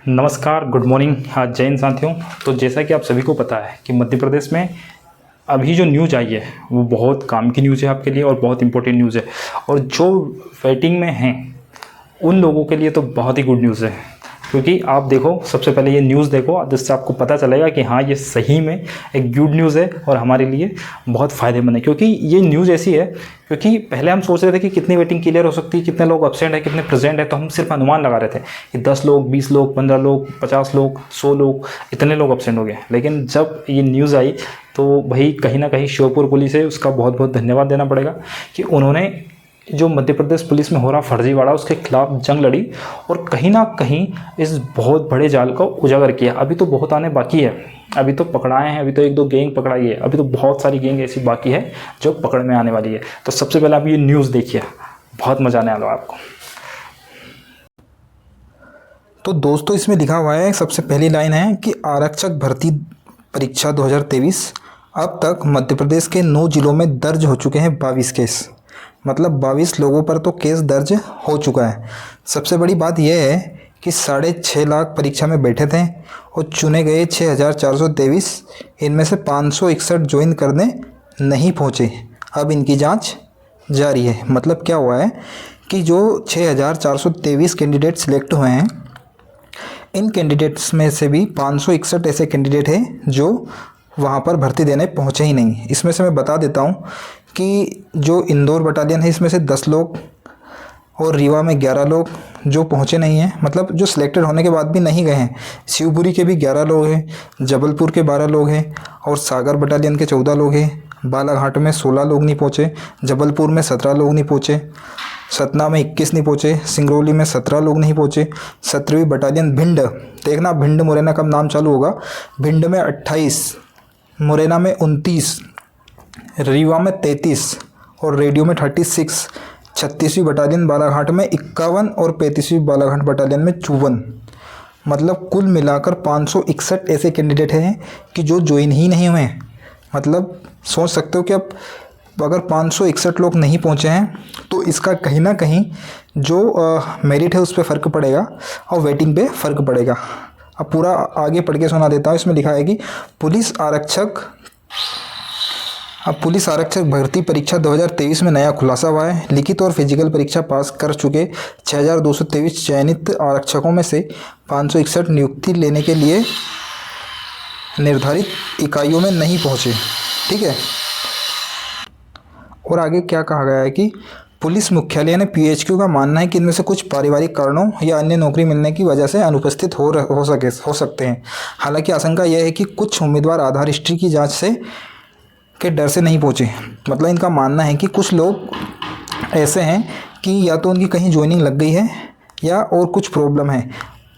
नमस्कार, good morning. हाँ, जय हिंद साथियों। तो जैसा कि आप सभी को पता है कि मध्य प्रदेश में अभी जो न्यूज़ आई है वो बहुत काम की न्यूज़ है आपके लिए और बहुत इंपॉर्टेंट न्यूज़ है। और जो वेटिंग में हैं उन लोगों के लिए तो बहुत ही गुड न्यूज़ है, क्योंकि आप देखो, सबसे पहले ये न्यूज़ देखो, जिससे आपको पता चलेगा कि हाँ, ये सही में एक गुड न्यूज़ है और हमारे लिए बहुत फ़ायदेमंद है। क्योंकि ये न्यूज़ ऐसी है, क्योंकि पहले हम सोच रहे थे कि कितनी वेटिंग क्लियर हो सकती है, कितने लोग एब्सेंट है, कितने प्रेजेंट है, तो हम सिर्फ अनुमान लगा रहे थे कि 10 लोग, 20 लोग, 15 लोग, 50 लोग, 100 लोग, इतने लोग एब्सेंट हो गए। लेकिन जब ये न्यूज़ आई तो भाई कहीं ना कहीं श्योपुर पुलिस है, उसका बहुत बहुत धन्यवाद देना पड़ेगा कि उन्होंने जो मध्य प्रदेश पुलिस में हो रहा फर्जीवाड़ा उसके खिलाफ जंग लड़ी और कहीं ना कहीं इस बहुत बड़े जाल को उजागर किया। अभी तो बहुत आने बाकी है, अभी तो पकड़ाए हैं, अभी तो 1-2 गैंग पकड़ाई है, अभी तो बहुत सारी गैंग ऐसी बाकी है जो पकड़ में आने वाली है। तो सबसे पहले आप ये न्यूज़ देखिए, बहुत मज़ा आने वाला है आपको। तो दोस्तों, इसमें लिखा हुआ है, सबसे पहली लाइन है कि आरक्षक भर्ती परीक्षा 2023 अब तक मध्य प्रदेश के 9 जिलों में दर्ज हो चुके हैं 22 केस। मतलब 22 लोगों पर तो केस दर्ज हो चुका है। सबसे बड़ी बात यह है कि 6.5 लाख परीक्षा में बैठे थे और चुने गए 6,423, इनमें से 561 ज्वाइन करने नहीं पहुँचे। अब इनकी जांच जारी है। मतलब क्या हुआ है कि जो 6,423 कैंडिडेट सिलेक्ट हुए हैं, इन कैंडिडेट्स में से भी 561 ऐसे कैंडिडेट हैं जो वहाँ पर भर्ती देने पहुँचे ही नहीं। इसमें से मैं बता देता हूँ कि जो इंदौर बटालियन है इसमें से 10 लोग और रीवा में 11 लोग जो पहुँचे नहीं हैं, मतलब जो सिलेक्टेड होने के बाद भी नहीं गए हैं। शिवपुरी के भी 11 लोग हैं, जबलपुर के 12 लोग हैं और सागर बटालियन के 14 लोग हैं। बालाघाट में 16 लोग नहीं पहुँचे, जबलपुर में 17 लोग नहीं पहुँचे, सतना में 21 नहीं पहुँचे, सिंगरौली में 17 लोग नहीं पहुँचे। 17वीं बटालियन भिंड, देखना भिंड मुरैना कब नाम चालू होगा। भिंड में 28, मुरैना में 29, रीवा में 33 और रेडियो में 36। 36वीं बटालियन बालाघाट में 51 और 35वीं बालाघाट बटालियन में 54। मतलब कुल मिलाकर 561 ऐसे कैंडिडेट हैं कि जो ज्वाइन ही नहीं हुए। मतलब सोच सकते हो कि अब अगर 561 लोग नहीं पहुंचे हैं तो इसका कहीं ना कहीं जो मेरिट है उस पर फ़र्क पड़ेगा और वेटिंग पे फ़र्क पड़ेगा। अब पूरा आगे पढ़ के सुना देता हूँ। इसमें लिखा है कि पुलिस आरक्षक भर्ती परीक्षा 2023 में नया खुलासा हुआ है। लिखित और फिजिकल परीक्षा पास कर चुके 6,223 चयनित आरक्षकों में से 561 नियुक्ति लेने के लिए निर्धारित इकाइयों में नहीं पहुँचे। ठीक है। और आगे क्या कहा गया है कि पुलिस मुख्यालय ने पीएचक्यू का मानना है कि इनमें से कुछ पारिवारिक कारणों या अन्य नौकरी मिलने की वजह से अनुपस्थित हो सकते हैं। हालांकि आशंका यह है कि कुछ उम्मीदवार आधार हिस्ट्री की जांच से के डर से नहीं पहुंचे। मतलब इनका मानना है कि कुछ लोग ऐसे हैं कि या तो उनकी कहीं ज्वाइनिंग लग गई है या और कुछ प्रॉब्लम है,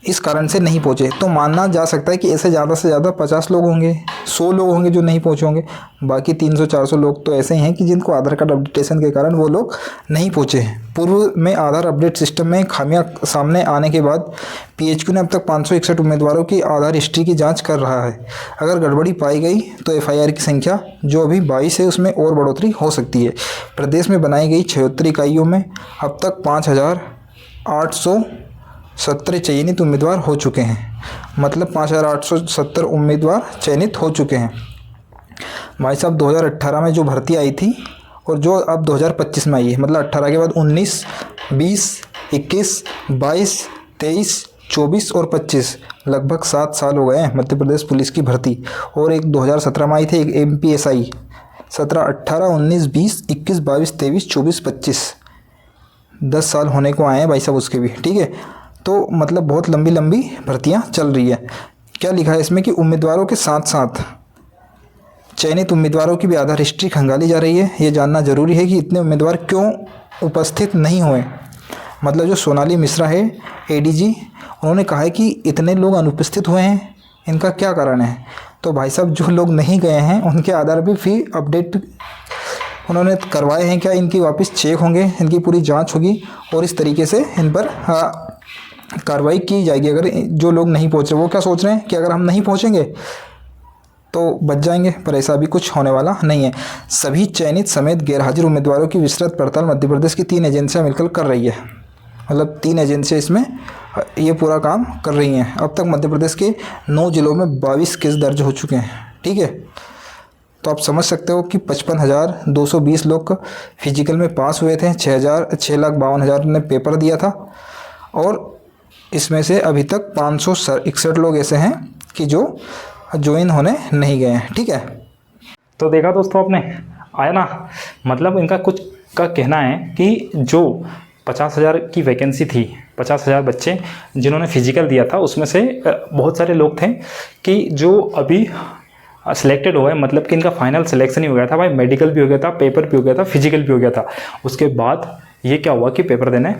इस कारण से नहीं पहुँचे। तो मानना जा सकता है कि ऐसे ज़्यादा से ज़्यादा 50 लोग होंगे, 100 लोग होंगे जो नहीं पहुँचे होंगे। बाकी 300-400 लोग तो ऐसे ही हैं कि जिनको आधार कार्ड अपडेटेशन के कारण वो लोग नहीं पहुँचे हैं। पूर्व में आधार अपडेट सिस्टम में खामियां सामने आने के बाद पीएचक्यू ने अब तक 561 उम्मीदवारों की आधार हिस्ट्री की जाँच कर रहा है। अगर गड़बड़ी पाई गई तो FIR की संख्या जो अभी 22 है उसमें और बढ़ोतरी हो सकती है। प्रदेश में बनाई गई 76 इकाइयों में अब तक 5,817 चयनित उम्मीदवार हो चुके हैं। मतलब 5,870 उम्मीदवार चयनित हो चुके हैं। भाई साहब 2018 में जो भर्ती आई थी और जो अब 2025 में आई है, मतलब 18 के बाद 19, 20, 21, 22, 23, 24 और 25, लगभग 7 साल हो गए हैं मध्य प्रदेश पुलिस की भर्ती। और एक 2017 में आई थी, एक MPSI 17, 18, 19, 20, 21, 22, 23, 24, 25, 10 साल होने को आए हैं भाई साहब उसके भी। ठीक है। तो मतलब बहुत लंबी लंबी भर्तियां चल रही है। क्या लिखा है इसमें कि उम्मीदवारों के साथ साथ चयनित उम्मीदवारों की भी आधार हिस्ट्री खंगाली जा रही है। ये जानना जरूरी है कि इतने उम्मीदवार क्यों उपस्थित नहीं हुए। मतलब जो सोनाली मिश्रा है ADG, उन्होंने कहा है कि इतने लोग अनुपस्थित हुए हैं, इनका क्या कारण है। तो भाई साहब जो लोग नहीं गए हैं उनके आधार पर भी अपडेट उन्होंने करवाए हैं। क्या इनकी वापस चेक होंगे, इनकी पूरी जांच होगी और इस तरीके से इन पर कार्रवाई की जाएगी। अगर जो लोग नहीं पहुँच रहे, वो क्या सोच रहे हैं कि अगर हम नहीं पहुँचेंगे तो बच जाएंगे, पर ऐसा भी कुछ होने वाला नहीं है। सभी चयनित समेत गैरहाजिर उम्मीदवारों की विस्तृत पड़ताल मध्य प्रदेश की 3 एजेंसियां मिलकर कर रही है। मतलब 3 एजेंसियाँ इसमें ये पूरा काम कर रही हैं। अब तक मध्य प्रदेश के 9 जिलों में 22 केस दर्ज हो चुके हैं। ठीक है, तो आप समझ सकते हो कि 55,220 लोग फिजिकल में पास हुए थे, 6,52,000 ने पेपर दिया था, और इसमें से अभी तक 561 लोग ऐसे हैं कि जो ज्वाइन होने नहीं गए हैं। ठीक है, तो देखा दोस्तों आपने, आया ना, मतलब इनका कुछ का कहना है कि जो 50,000 की वैकेंसी थी, 50,000 बच्चे जिन्होंने फिजिकल दिया था, उसमें से बहुत सारे लोग थे कि जो अभी सिलेक्टेड हुए, मतलब कि इनका फाइनल सिलेक्शन ही हो गया था भाई, मेडिकल भी हो गया था, पेपर भी हो गया था, फिजिकल भी हो गया था। उसके बाद ये क्या हुआ कि पेपर देने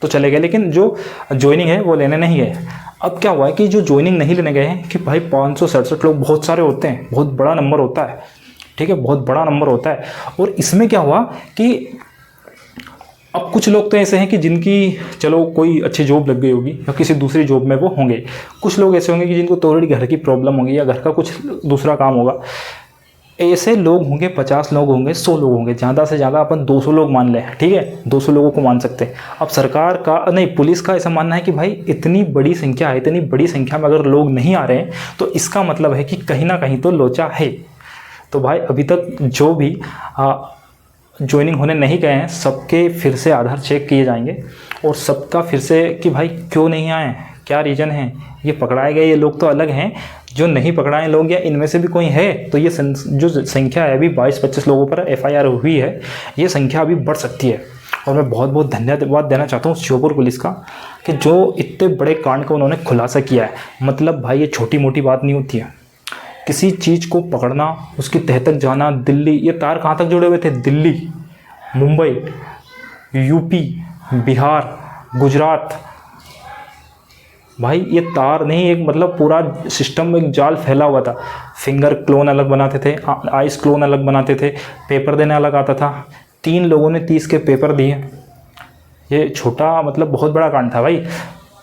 तो चले गए, लेकिन जो ज्वाइनिंग है वो लेने नहीं गए। अब क्या हुआ है कि जो ज्वाइनिंग नहीं लेने गए हैं कि भाई 567 लोग बहुत सारे होते हैं, बहुत बड़ा नंबर होता है। ठीक है, बहुत बड़ा नंबर होता है। और इसमें क्या हुआ कि अब कुछ लोग तो ऐसे हैं कि जिनकी चलो कोई अच्छी जॉब लग गई होगी या किसी दूसरी जॉब में वो होंगे, कुछ लोग ऐसे होंगे कि जिनको थोड़ी घर की प्रॉब्लम होगी या घर का कुछ दूसरा काम होगा। ऐसे लोग होंगे, 50 लोग होंगे, 100 लोग होंगे, ज़्यादा से ज़्यादा अपन 200 लोग मान लें। ठीक है, 200 लोगों को मान सकते हैं। अब सरकार का नहीं, पुलिस का ऐसा मानना है कि भाई इतनी बड़ी संख्या है, इतनी बड़ी संख्या में अगर लोग नहीं आ रहे हैं तो इसका मतलब है कि कहीं ना कहीं तो लोचा है। तो भाई अभी तक जो भी ज्वाइनिंग होने नहीं गए हैं, सबके फिर से आधार चेक किए जाएंगे और सबका फिर से कि भाई क्यों नहीं आए, क्या रीज़न है, ये पकड़ाए गए ये लोग तो अलग हैं, जो नहीं पकड़ाए लोग या इनमें से भी कोई है तो ये जो संख्या है अभी 22-25 लोगों पर FIR हुई है, ये संख्या अभी बढ़ सकती है। और मैं बहुत बहुत धन्यवाद देना चाहता हूँ श्योपुर पुलिस का कि जो इतने बड़े कांड का उन्होंने खुलासा किया है। मतलब भाई ये छोटी मोटी बात नहीं होती है, किसी चीज़ को पकड़ना, उसकी तह तक जाना। दिल्ली, ये तार कहाँ तक जुड़े हुए थे, दिल्ली, मुंबई, यूपी, बिहार, गुजरात, भाई ये तार नहीं, एक मतलब पूरा सिस्टम में एक जाल फैला हुआ था। फिंगर क्लोन अलग बनाते थे, आइस क्लोन अलग बनाते थे, पेपर देने अलग आता था। 3 लोगों ने 30 के पेपर दिए। ये छोटा मतलब बहुत बड़ा कांड था भाई,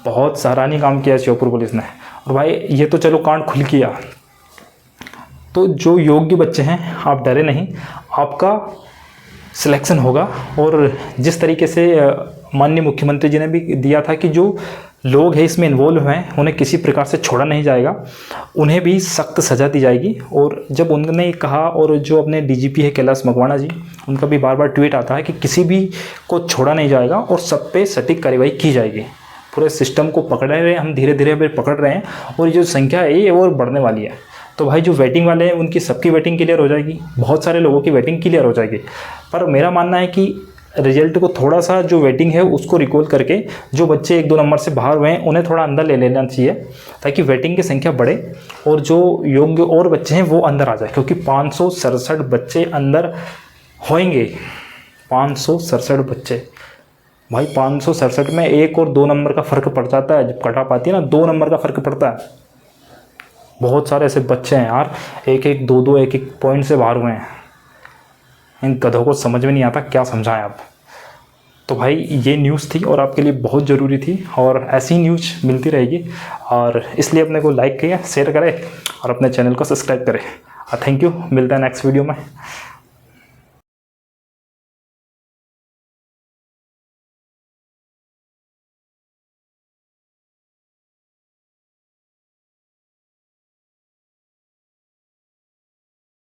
बहुत सराहनीय काम किया श्योपुर पुलिस ने। और भाई ये तो चलो कांड खुल किया, तो जो योग्य बच्चे हैं आप डरे नहीं, आपका सिलेक्शन होगा। और जिस तरीके से माननीय मुख्यमंत्री जी ने भी दिया था कि जो लोग हैं इसमें इन्वॉल्व हैं उन्हें किसी प्रकार से छोड़ा नहीं जाएगा, उन्हें भी सख्त सज़ा दी जाएगी। और जब उन्होंने कहा, और जो अपने DGP है कैलाश मकवाना जी, उनका भी बार बार ट्वीट आता है कि किसी भी को छोड़ा नहीं जाएगा और सब पे सटीक कार्रवाई की जाएगी। पूरे सिस्टम को पकड़ रहे हैं हम, धीरे धीरे पकड़ रहे हैं, और ये जो संख्या है ये और बढ़ने वाली है। तो भाई जो वेटिंग वाले हैं उनकी सबकी वेटिंग क्लियर हो जाएगी, बहुत सारे लोगों की वेटिंग क्लियर हो जाएगी। पर मेरा मानना है कि रिजल्ट को थोड़ा सा जो वेटिंग है उसको रिकॉल करके जो बच्चे 1-2 नंबर से बाहर हुए हैं उन्हें थोड़ा अंदर ले लेना चाहिए, ताकि वेटिंग की संख्या बढ़े और जो योग्य और बच्चे हैं वो अंदर आ जाए। क्योंकि 567 बच्चे अंदर होंगे, 567 बच्चे भाई, 567 में 1 और 2 नंबर का फ़र्क पड़ जाता है। जब कट ऑफ आती है ना, 2 नंबर का फ़र्क पड़ता है। बहुत सारे ऐसे बच्चे हैं यार, 1-1, 2-2, 1-1 पॉइंट से बाहर हुए हैं। इन गधों को समझ में नहीं आता क्या समझाएं आप। तो भाई ये न्यूज़ थी और आपके लिए बहुत ज़रूरी थी, और ऐसी न्यूज़ मिलती रहेगी, और इसलिए अपने को लाइक करें, शेयर करें और अपने चैनल को सब्सक्राइब करें। थैंक यू, मिलता है नेक्स्ट वीडियो में।